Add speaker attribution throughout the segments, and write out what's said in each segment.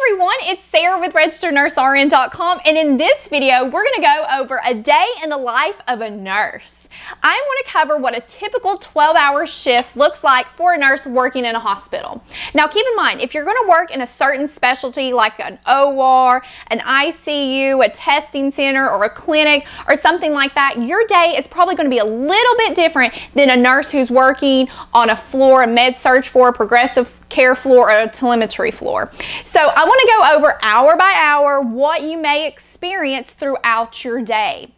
Speaker 1: everyone, it's Sarah with RegisteredNurseRN.com, and in this video we're going to go over a day in the life of a nurse. I want to cover what a typical 12-hour shift looks like for a nurse working in a hospital. Now keep in mind, if you're going to work in a certain specialty like an OR, an ICU, a testing center, or a clinic, or something like that, your day is probably going to be a little bit different than a nurse who's working on a floor, a med-surg floor, a progressive care floor, or a telemetry floor. So I want to go over hour by hour what you may experience throughout your day.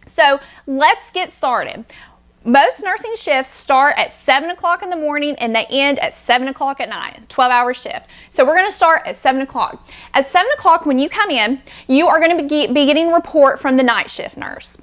Speaker 1: So let's get started. Most nursing shifts start at 7 o'clock in the morning and they end at 7 o'clock at night, 12-hour shift. So we're going to start at 7 o'clock. At 7 o'clock when you come in, you are going to be getting a report from the night shift nurse.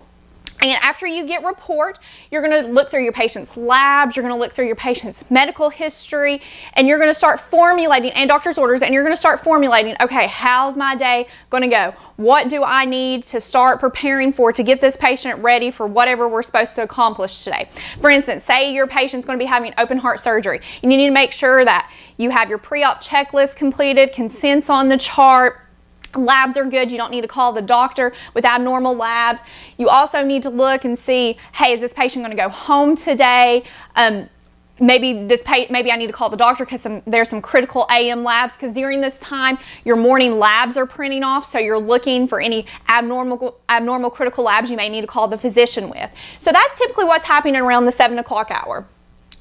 Speaker 1: And after you get report, you're going to look through your patient's labs, you're going to look through your patient's medical history, and you're going to start formulating, and doctor's orders, and you're going to start formulating, okay, how's my day going to go? What do I need to start preparing for to get this patient ready for whatever we're supposed to accomplish today? For instance, say your patient's going to be having open heart surgery, and you need to make sure that you have your pre-op checklist completed, consents on the chart, labs are good. You don't need to call the doctor with abnormal labs. You also need to look and see, hey, is this patient going to go home today? Maybe I need to call the doctor because there's some critical AM labs, because during this time your morning labs are printing off, so you're looking for any abnormal critical labs you may need to call the physician with. So that's typically what's happening around the 7 o'clock hour.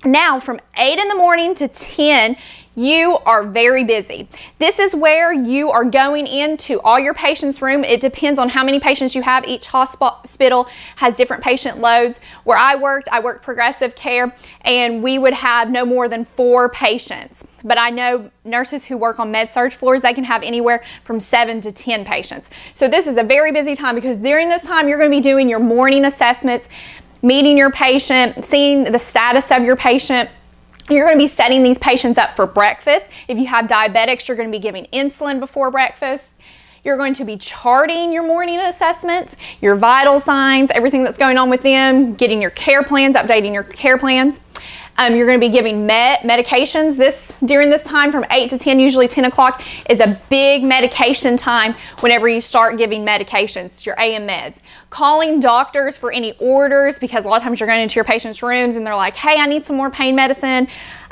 Speaker 1: Now from 8 in the morning to 10, you are very busy. This is where you are going into all your patients' room. It depends on how many patients you have. Each hospital has different patient loads. Where I worked progressive care, and we would have no more than 4 patients. But I know nurses who work on med-surg floors, they can have anywhere from 7 to 10 patients. So this is a very busy time, because during this time you're going to be doing your morning assessments, meeting your patient, seeing the status of your patient. You're going to be setting these patients up for breakfast. If you have diabetics, you're going to be giving insulin before breakfast. You're going to be charting your morning assessments, your vital signs, everything that's going on with them, getting your care plans, updating your care plans. You're going to be giving medications. During this time from 8 to 10, usually 10 o'clock, is a big medication time whenever you start giving medications, your AM meds. Calling doctors for any orders, because a lot of times you're going into your patient's rooms and they're like, hey, I need some more pain medicine.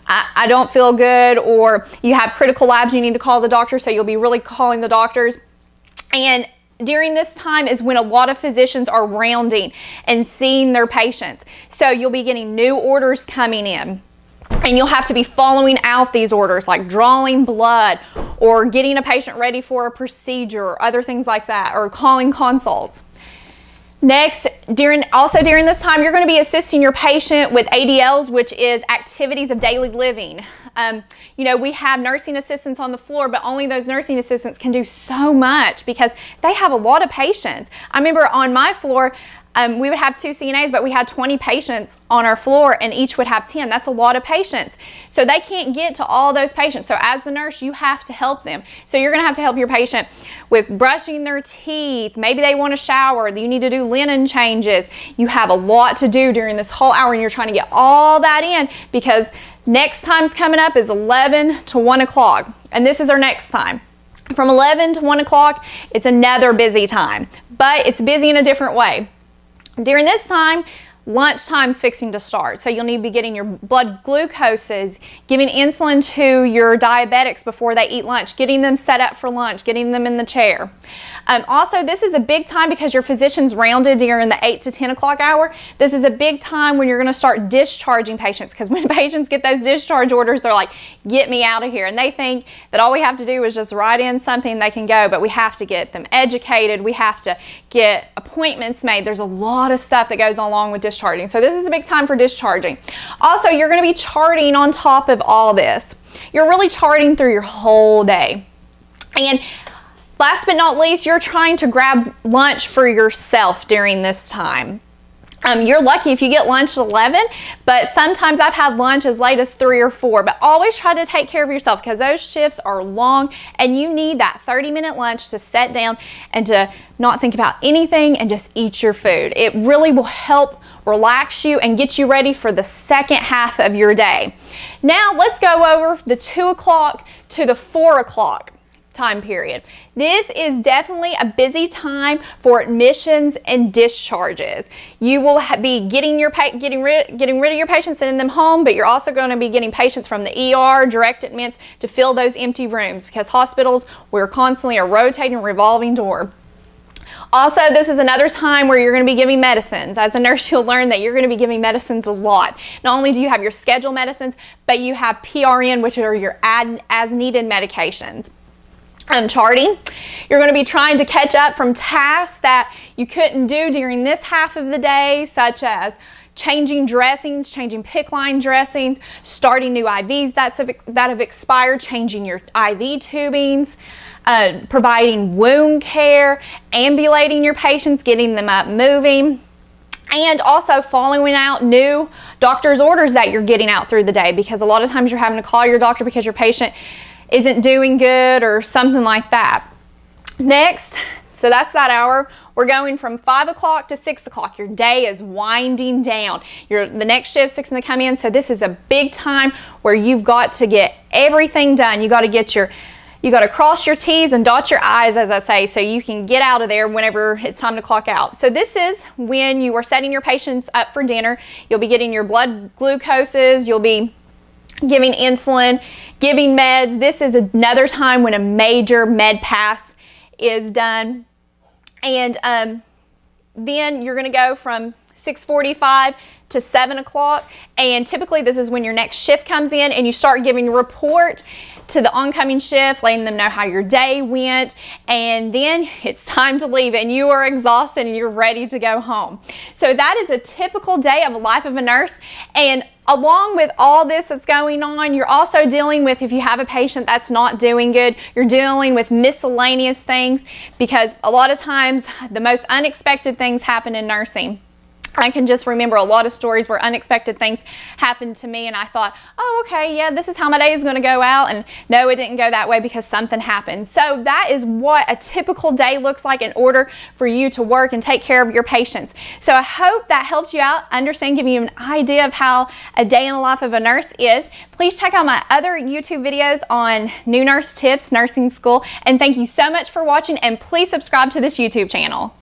Speaker 1: I don't feel good, or you have critical labs you need to call the doctor, so you'll be really calling the doctors. And during this time is when a lot of physicians are rounding and seeing their patients. So you'll be getting new orders coming in, and you'll have to be following out these orders, like drawing blood or getting a patient ready for a procedure or other things like that, or calling consults. Next, during this time, you're going to be assisting your patient with ADLs, which is activities of daily living. You know, we have nursing assistants on the floor, but only those nursing assistants can do so much because they have a lot of patients. I remember on my floor, we would have 2 CNAs, but we had 20 patients on our floor, and each would have 10. That's a lot of patients. So they can't get to all those patients. So as the nurse, you have to help them. So you're going to have to help your patient with brushing their teeth. Maybe they want to shower. You need to do linen changes. You have a lot to do during this whole hour, and you're trying to get all that in, because next time's coming up is 11 to 1 o'clock. And this is our next time. From 11 to 1 o'clock, it's another busy time, but it's busy in a different way. During this time, lunchtime's fixing to start, so you'll need to be getting your blood glucoses, giving insulin to your diabetics before they eat lunch, getting them set up for lunch, getting them in the chair. Also, this is a big time because your physician's rounded during the 8 to 10 o'clock hour. This is a big time when you're going to start discharging patients, because when patients get those discharge orders, they're like, get me out of here. And they think that all we have to do is just write in something, they can go, but we have to get them educated. We have to get appointments made. There's a lot of stuff that goes along with discharging. So this is a big time for discharging. Also, you're going to be charting on top of all this. You're really charting through your whole day. And last but not least, you're trying to grab lunch for yourself during this time. You're lucky if you get lunch at 11, but sometimes I've had lunch as late as 3 or 4, but always try to take care of yourself, because those shifts are long and you need that 30-minute lunch to sit down and to not think about anything and just eat your food. It really will help relax you and get you ready for the second half of your day. Now let's go over the 2 o'clock to the 4 o'clock time period. This is definitely a busy time for admissions and discharges. You will be getting rid of your patients, sending them home, but you're also going to be getting patients from the ER, direct admits, to fill those empty rooms, because hospitals, we're constantly a rotating, revolving door. Also, this is another time where you're going to be giving medicines. As a nurse, you'll learn that you're going to be giving medicines a lot. Not only do you have your scheduled medicines, but you have PRN, which are your as-needed medications. Charting, you're going to be trying to catch up from tasks that you couldn't do during this half of the day, such as changing dressings, changing PICC line dressings, starting new IVs that have expired, changing your IV tubings, providing wound care, ambulating your patients, getting them up moving, and also following out new doctor's orders that you're getting out through the day, because a lot of times you're having to call your doctor because your patient isn't doing good or something like that. Next, so that's that hour. We're going from 5 o'clock to 6 o'clock. Your day is winding down. The next shift's fixing to come in, so this is a big time where you've got to get everything done. You got to cross your T's and dot your I's, as I say, so you can get out of there whenever it's time to clock out. So this is when you are setting your patients up for dinner. You'll be getting your blood glucoses. You'll be giving insulin, giving meds. This is another time when a major med pass is done. And then you're going to go from 6:45 to 7 o'clock, and typically this is when your next shift comes in, and you start giving a report to the oncoming shift, letting them know how your day went, and then it's time to leave and you are exhausted and you're ready to go home. So that is a typical day of the life of a nurse. And along with all this that's going on, you're also dealing with, if you have a patient that's not doing good, you're dealing with miscellaneous things, because a lot of times the most unexpected things happen in nursing. I can just remember a lot of stories where unexpected things happened to me, and I thought, oh, okay, yeah, this is how my day is going to go out, and no, it didn't go that way because something happened. So that is what a typical day looks like in order for you to work and take care of your patients. So I hope that helped you out, understand, giving you an idea of how a day in the life of a nurse is. Please check out my other YouTube videos on new nurse tips, nursing school, and thank you so much for watching, and please subscribe to this YouTube channel.